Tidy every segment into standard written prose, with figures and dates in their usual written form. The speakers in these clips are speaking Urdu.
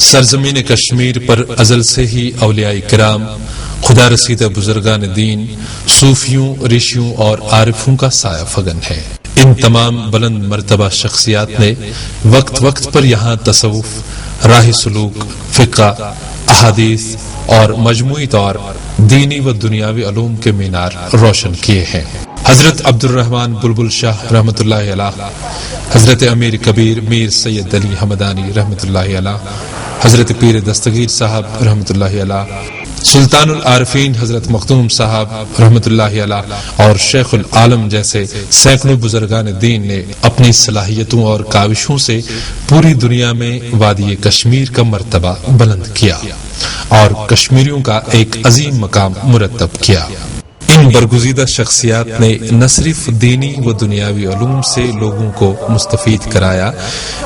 سرزمین کشمیر پر ازل سے ہی اولیاء کرام، خدا رسیدہ بزرگان دین، صوفیوں، رشیوں اور عارفوں کا سایہ فگن ہے۔ ان تمام بلند مرتبہ شخصیات نے وقت وقت پر یہاں تصوف، راہ سلوک، فقہ، احادیث اور مجموعی طور دینی و دنیاوی علوم کے مینار روشن کیے ہیں۔ حضرت عبد الرحمن بلبل شاہ رحمۃ اللہ علیہ، حضرت امیر کبیر میر سید علی حمدانی رحمۃ اللہ علیہ، حضرت پیر دستگیر صاحب رحمۃ اللہ علیہ، سلطان العارفین حضرت مخدوم صاحب رحمۃ اللہ علیہ اور شیخ العالم جیسے سینکڑوں بزرگان دین نے اپنی صلاحیتوں اور کاوشوں سے پوری دنیا میں وادی کشمیر کا مرتبہ بلند کیا اور کشمیریوں کا ایک عظیم مقام مرتب کیا۔ ان برگزیدہ شخصیات نے نہ صرف دینی و دنیاوی علوم سے لوگوں کو مستفید کرایا،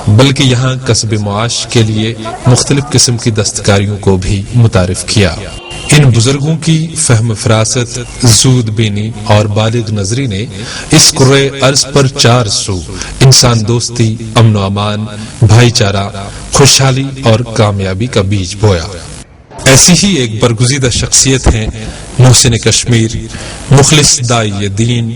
بلکہ یہاں کسب معاش کے لیے مختلف قسم کی دستکاریوں کو بھی متعارف کیا۔ ان بزرگوں کی فہم فراست، زود بینی اور بالغ نظری نے اس کرۂ ارض پر چار سو انسان دوستی، امن و امان، بھائی چارہ، خوشحالی اور کامیابی کا بیج بویا۔ ایسی ہی ایک برگزیدہ شخصیت ہیں محسن کشمیر، مخلص دائی دین،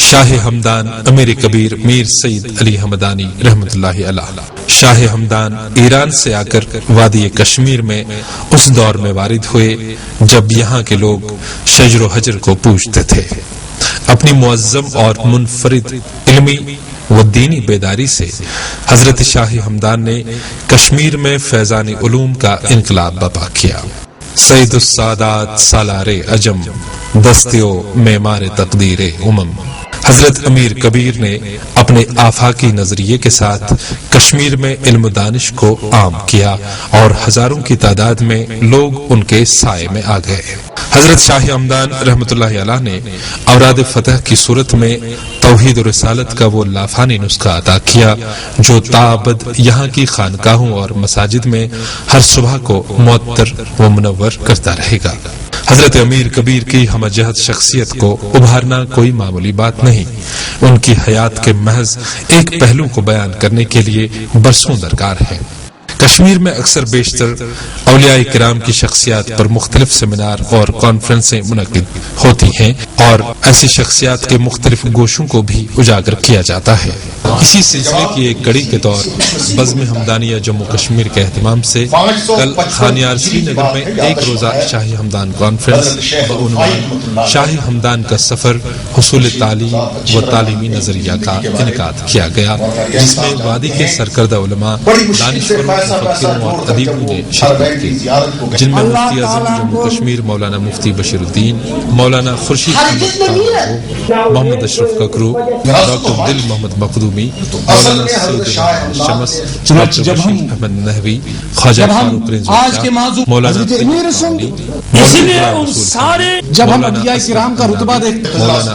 شاہ ہمدان امیر کبیر میر سید علی حمدانی رحمۃ اللہ علیہ۔ شاہ ہمدان ایران سے آ کر وادی کشمیر میں اس دور میں وارد ہوئے جب یہاں کے لوگ شجر و حجر کو پوجتے تھے۔ اپنی معظم اور منفرد علمی و دینی بیداری سے حضرت شاہ ہمدان نے کشمیر میں فیضان علوم کا انقلاب برپا کیا۔ سید السادات سالار عجم، دستیو معمار تقدیر امم۔ حضرت امیر کبیر نے اپنے آفاقی نظریے کے ساتھ کشمیر میں علم و دانش کو عام کیا اور ہزاروں کی تعداد میں لوگ ان کے سائے میں آ گئے۔ حضرت شاہ ہمدان رحمۃ اللہ علیہ نے اوراد فتح کی صورت میں توحید و رسالت کا وہ لافانی نسخہ عطا کیا جو تابد یہاں کی خانقاہوں اور مساجد میں ہر صبح کو معطر و منور کرتا رہے گا۔ حضرت امیر کبیر کی ہمہ جہت شخصیت کو ابھارنا کوئی معمولی بات نہیں، ان کی حیات کے محض ایک پہلو کو بیان کرنے کے لیے برسوں درکار ہے۔ کشمیر میں اکثر بیشتر اولیاء کرام کی شخصیات پر مختلف سیمینار اور کانفرنسیں منعقد ہوتی ہیں اور ایسی شخصیات کے مختلف گوشوں کو بھی اجاگر کیا جاتا ہے۔ اسی سلسلے کی ایک کڑی کے طور بزم حمدانیہ جموں کشمیر کے اہتمام سے کل خانیار سری نگر میں ایک روزہ شاہ ہمدان کانفرنس بعنوان شاہ ہمدان کا سفر، حصول تعلیم و تعلیمی نظریہ کا انعقاد کیا گیا، جس میں وادی کے سرکردہ علماء، دانشوروں، مفکروں اور ادیبوں نے شرکت کی، جن میں مفتی اعظم جموں کشمیر مولانا مفتی بشیر الدین، مولانا خورشید احمد، محمد اشرف ککرو، ڈاکٹر دل محمد مخدومی، مولانا سید شمس، ڈاکٹر بشیر احمد نحوی، خواجہ فاروق رضوی، مولانا مولانا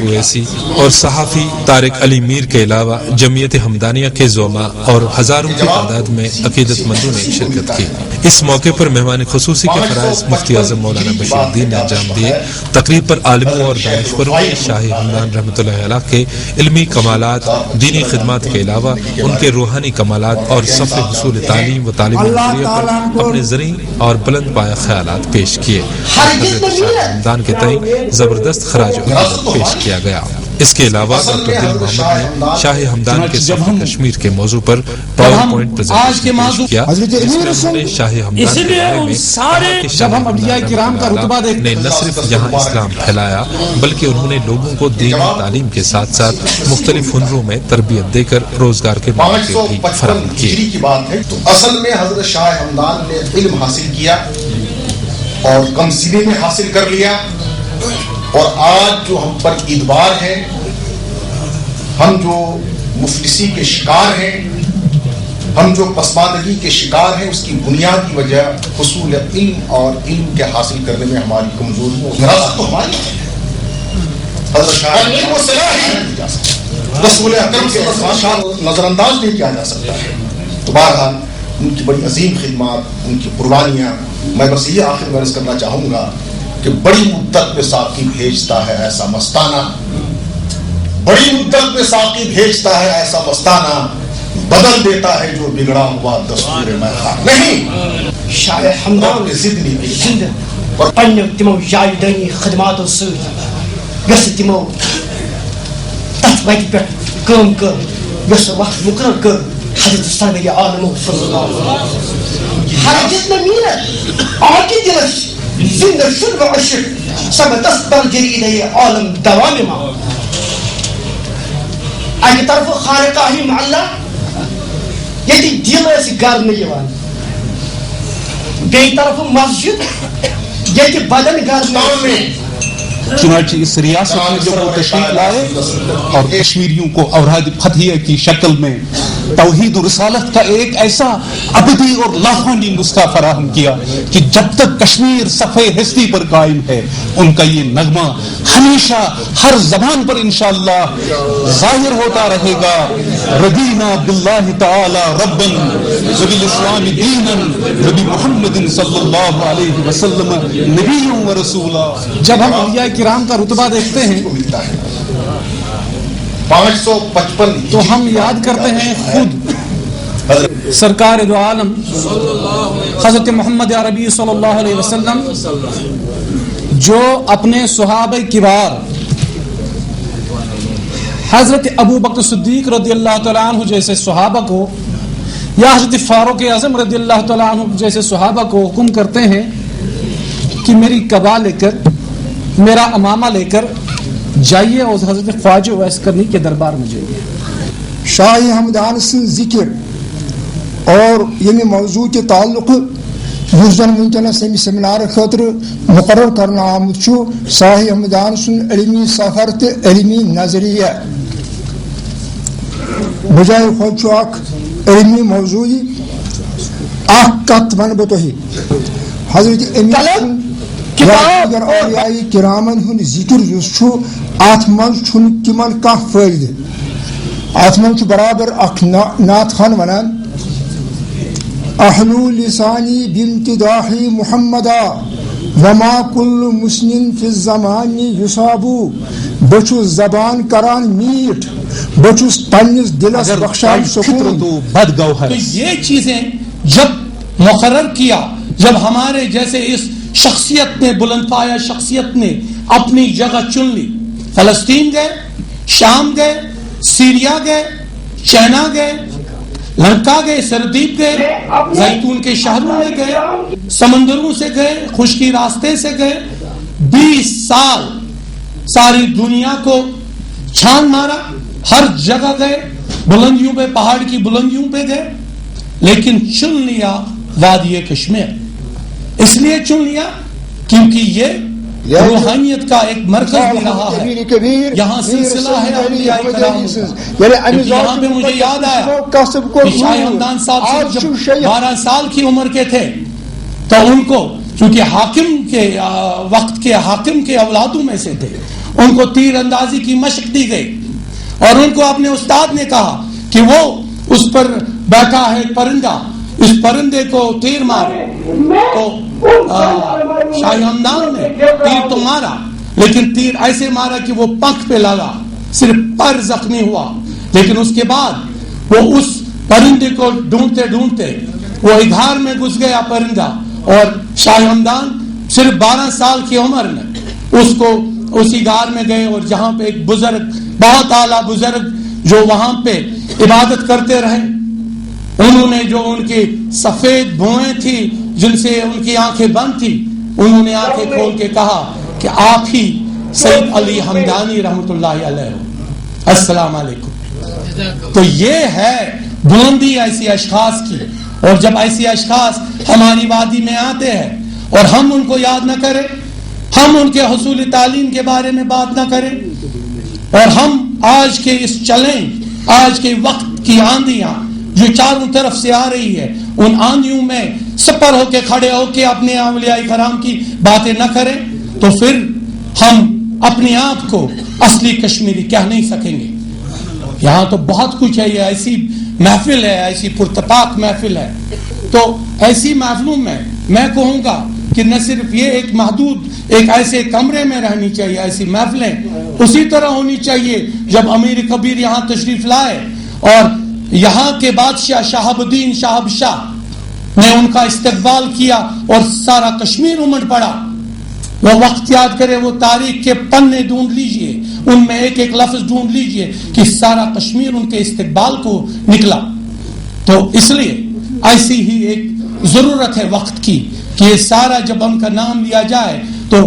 اویسی اور صحافی طارق علی میر کے علاوہ جمعیت حمدانیہ کے زعماء اور ہزاروں کی تعداد میں عقیدت مندوں نے شرکت کی۔ اس موقع پر مہمان خصوصی کے فرائض مفتی اعظم مولانا بشیر الدین نے انجام دیے۔ تقریب پر عالموں اور دانشوروں نے شاہ ہمدان رحمۃ اللہ علیہ کے علمی کمالات، دینی خدمات کے علاوہ ان کے روحانی کمالات اور سفر حصول تعلیم و تعلیمی نظریہ پر اپنے زرعی اور بلند پایہ خیالات پیش کیے۔ حضرت شاہ ہمدان کے تئیں زبردست خراج عقیدت پیش کیا گیا۔ اس کے علاوہ ڈاکٹر دل محمد نے شاہ ہمدان کے سفر کشمیر کے موضوع پر پاور پوائنٹ پریزنٹیشن پیش کیا، جس میں انہوں نے شاہ ہمدان کے بارے میں کہا کہ شاہ ہمدان نے نہ صرف یہاں اسلام پھیلایا بلکہ انہوں نے لوگوں کو دینی تعلیم کے ساتھ ساتھ مختلف ہنروں میں تربیت دے کر روزگار کے مواقع بھی فراہم کیے۔ تو اصل میں حضرت شاہ ہمدان نے علم حاصل کیا اور کم سینے میں حاصل کر لیا، اور آج جو ہم پر ادبار ہے، ہم جو مفلسی کے شکار ہیں، ہم جو پسماندگی کے شکار ہیں، اس کی بنیادی وجہ حصول علم اور علم کے حاصل کرنے میں ہماری کمزوری ہے۔ وراثت تو ہماری ہے، حضرت شاہ وہ صلاح نہیں جا سکتا، رسول اکرم سے نظر انداز نہیں کیا جا سکتا۔ تو بہرحال ان کی بڑی عظیم خدمات، ان کی قربانیاں، میں بس یہ آخر میں عرض کرنا چاہوں گا کہ بڑی مدت میں ساقی بھیجتا ہے ایسا مستانہ، بڑی مدت میں ساقی بھیجتا ہے ایسا مستانہ، بدل دیتا ہے جو بگڑا ہوا دستور میخان نہیں. شاہ ہمدان زندہ اور پنو تمو جاویدانی خدماتو ست یس تمو تت وتہ پہ کام کر یس وقت مقرر کر حضرت سرور عالم صلی اللہ علیہ وسلم. ہر جتنا میرت آکی دلش زندہ شد و عشق سبتست بر جرید عالم دوام ما. اکی طرف خالقاہی معلہ یتی دل اس گرن یوان، بیئی طرف مسجد یتی بدن گرن. چنانچہ اس ریاست میں جب وہ تشریف لائے اور کشمیریوں کو اوراد فتحیہ کی شکل میں توحید و رسالت کا ایک ایسا ابدی اور لافانی نسخہ فراہم کیا کہ جب تک کشمیر صفحے ہستی پر قائم ہے ان کا یہ نغمہ ہمیشہ ہر زبان پر انشاءاللہ ظاہر ہوتا رہے گا. رضینا باللہ تعالی ربا وبالاسلام دینا وبمحمد صلی اللہ علیہ وسلم نبی و رسولا. جب ہم اولیاء کرام کا رتبہ دیکھتے ہیں 555 تو ہم یاد کرتے ہیں خود سرکار دو عالم حضرت محمد عربی صلی اللہ علیہ وسلم جو اپنے صحابہ کبار حضرت ابو بکر صدیق رضی اللہ تعالیٰ عنہ جیسے صحابہ کو یا حضرت فاروق اعظم رضی اللہ تعالیٰ عنہ جیسے صحابہ کو حکم کرتے ہیں کہ میری قبا لے کر میرا امامہ لے کر جائیے اور حضرت خواجہ اویس کرنی کے دربار میں جائیے. شاہ ہمدان سن ذکر اور یہ موضوع کے تعلق یوزن ونکس امی سیمینار خاطر مقرر کرنا آمد چھو شاہ ہمدان سن علمی سفر تے علمی نظریہ. بجائے خود چھو اک علمی موضوعی اک کت ون بتوہی حضرت امی اگر اولیائی کرامن ہن ذکر جس چھو ات من چھن تمن کا فائدہ. ات من چھو برابر اک نعت خان ونان احلو لسانی بامتداحی محمدا وما کل مسلم فی الزمان یصابو. بچو زبان کران میٹ بچوس پنس دلس بخشان سکون. تو یہ چیزیں جب مقرر کیا، جب ہمارے جیسے اس شخصیت نے بلند پایا شخصیت نے اپنی جگہ چن لی، فلسطین گئے، شام گئے، سیریا گئے، چائنا گئے، لنکا گئے، سردیپ گئے، زیتون کے شہروں میں گئے، سمندروں سے گئے، خشکی راستے سے گئے، 20 سال ساری دنیا کو چھان مارا، ہر جگہ گئے، بلندیوں پہ پہاڑ کی بلندیوں پہ گئے، لیکن چن لیا وادی کشمیر. اس لیے چن لیا کیونکہ یہ روحانیت کا ایک مرکز بھی رہا ہے، یہاں سلسلہ ہے اولیاء کرام. یہاں پہ مجھے یاد آیا کہ شاہ ہمدان صاحب جب 12 سال کی عمر کے تھے تو ان کو چونکہ حاکم کے وقت کے حاکم کے اولادوں میں سے تھے، ان کو تیر اندازی کی مشق دی گئی اور ان کو اپنے استاد نے کہا کہ وہ اس پر بیٹھا ہے پرندہ، اس پرندے کو تیر مارے. تو شاہ ہمدان نے تیر تو مارا لیکن تیر ایسے مارا کہ وہ پنکھ پہ لگا، صرف پر زخمی ہوا. لیکن اس کے بعد وہ اس پرندے کو ڈھونڈتے ڈھونڈتے وہ اگھار میں گھس گیا پرندہ، اور شاہ ہمدان صرف 12 سال کی عمر میں اس کو اسی غار میں گئے، اور جہاں پہ ایک بزرگ بہت اعلیٰ بزرگ جو وہاں پہ عبادت کرتے رہے، انہوں نے جو ان کی سفید بھوئیں تھی جن سے ان کی آنکھیں بند تھی، انہوں نے آنکھیں کھول کے کہا کہ آپ ہی سید علی ہمدانی رحمت اللہ علیہ ہو، السلام علیکم. تو یہ ہے بلندی ایسی اشخاص کی. اور جب ایسی اشخاص ہماری وادی میں آتے ہیں اور ہم ان کو یاد نہ کریں، ہم ان کے حصول تعلیم کے بارے میں بات نہ کریں، اور ہم آج کے اس چیلنج، آج کے وقت کی آندیاں جو چاروں طرف سے آ رہی ہے، ان آندھیوں میں سپر ہو کے کھڑے ہو کے اپنے اولیاء کرام کی باتیں نہ کریں تو پھر ہم اپنے آپ کو اصلی کشمیری کہہ نہیں سکیں گے. یہاں تو بہت کچھ ہے، یہ ایسی محفل ہے، ایسی پرتپاک محفل ہے. تو ایسی محفلوں میں میں کہوں گا کہ نہ صرف یہ ایک محدود ایک ایسے کمرے میں رہنی چاہیے، ایسی محفلیں اسی طرح ہونی چاہیے. جب امیر کبیر یہاں تشریف لائے اور یہاں کے بادشاہ شہاب الدین شہاب شاہ نے ان کا استقبال کیا اور سارا کشمیر امڑ پڑا. وہ وقت یاد کرے, وہ تاریخ کے پنے ڈھونڈ لیجئے, ان میں ایک ایک لفظ ڈھونڈ لیجئے کہ سارا کشمیر ان کے استقبال کو نکلا. تو اس لیے ایسی ہی ایک ضرورت ہے وقت کی کہ یہ سارا جب ان کا نام لیا جائے تو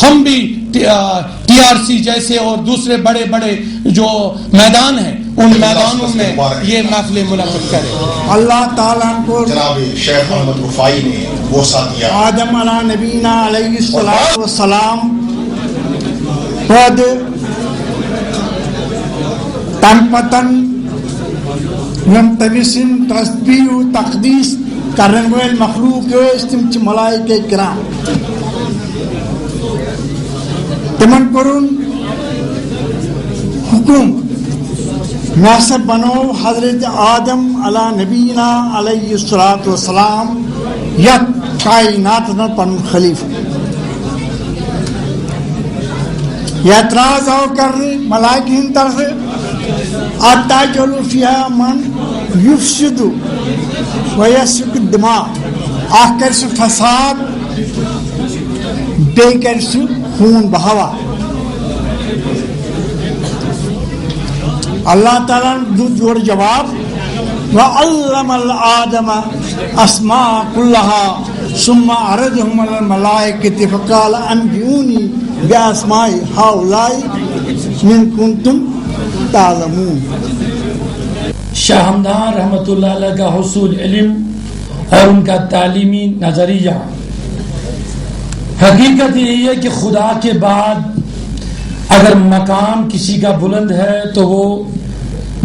ہم بھی ٹی آر سی جیسے اور دوسرے بڑے بڑے جو میدان ہیں ان میدانوں میں یہ محفل منعقد کریں. اللہ تعالیٰ کو جناب شیخ احمد رفائی نے وہ ساتھ آدم علی نبینا علیہ الصلوۃ والسلام پد تم پتن یم تمسن تسبیح و تقدیس کرن ویل مخلوق تم چھ ملائکہ کرام. تمن پرن حکم ناسب بنو حضرت آدم علی نبینا علیہ الصلوۃ والسلام یت کائنات نہ پن خلیفہ. یہ اعتراض آو کر ملائکہ ہن طرف اتاجلوا فیہا من یفسد ویسفک الدماء, اخ کر سہ فساد بے کر سہ خون بہاوا. اللہ تعالیٰ نے جوڑ جواب وَعَلَّمَ الْآدَمَ أَسْمَاءَ كُلَّهَا ثُمَّ عَرَضَهُمْ عَلَى الْمَلَائِكَةِ فَقَالَ أَنْبِئُونِي بِأَسْمَاءِ هَؤُلَاءِ إِن كُنتُمْ تَعْلَمُونَ. شاہ ہمدان رحمۃ اللہ علیہ کا حصول علم اور ان کا تعلیمی نظریہ حقیقت یہی ہے کہ خدا کے بعد اگر مقام کسی کا بلند ہے تو وہ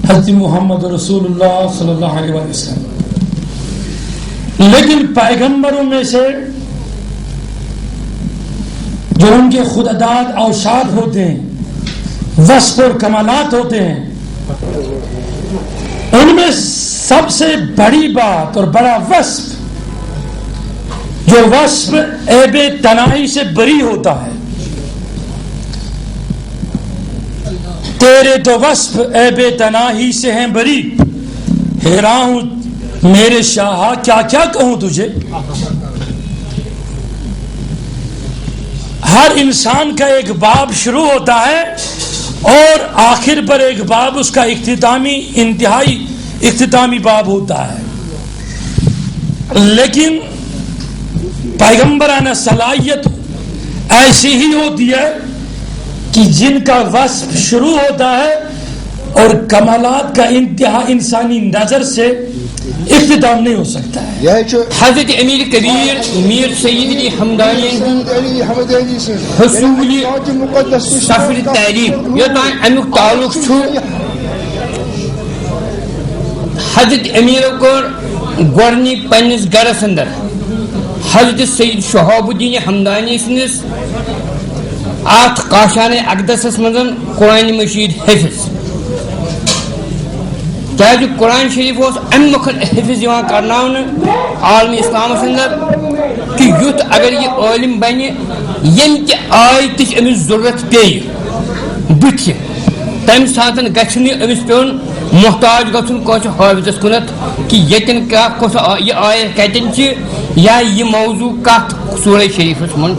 حضرت محمد رسول اللہ صلی اللہ علیہ وسلم. لیکن پیغمبروں میں سے جو ان کے خودداد اوصاف ہوتے ہیں, وصف اور کمالات ہوتے ہیں, ان میں سب سے بڑی بات اور بڑا وصف جو وصف عیب تنائی سے بری ہوتا ہے. تیرے تو وصف عیب تناہی سے ہیں بری, حیران ہوں میرے شاہ کیا کیا کہوں تجھے. ہر انسان کا ایک باب شروع ہوتا ہے اور آخر پر ایک باب اس کا انتہائی اختتامی باب ہوتا ہے. لیکن پیغمبرانہ صلاحیت ایسی ہی ہوتی ہے کہ جن کا وصف شروع ہوتا ہے اور کمالات کا انتہا انسانی نظر سے اختتام نہیں ہو سکتا ہے. حضرت امیر کبیر میر سید علی حمدانی حصول سفر تعلیم یوتان امیک تعلق چھو حضرت امیر کو گورنی پنس گرس اندر حضرت سید شہاب الدین حمدانی سنس آت قاشان اقدس مزن قرآن مجید حفظ کیا قرآن شریف اس ام مخن حفظ یوان کرناون عالم اسلام اندر کہ یوت اگر یہ عالم بنی یم کہ آیت امس ضرورت پی بت تم ساتن گھنی امس پیون محتاج گھن کس حافظس کنت کہ یتن کیا کس یہ آیت کتن یا یہ موضوع کت سورہ شریف من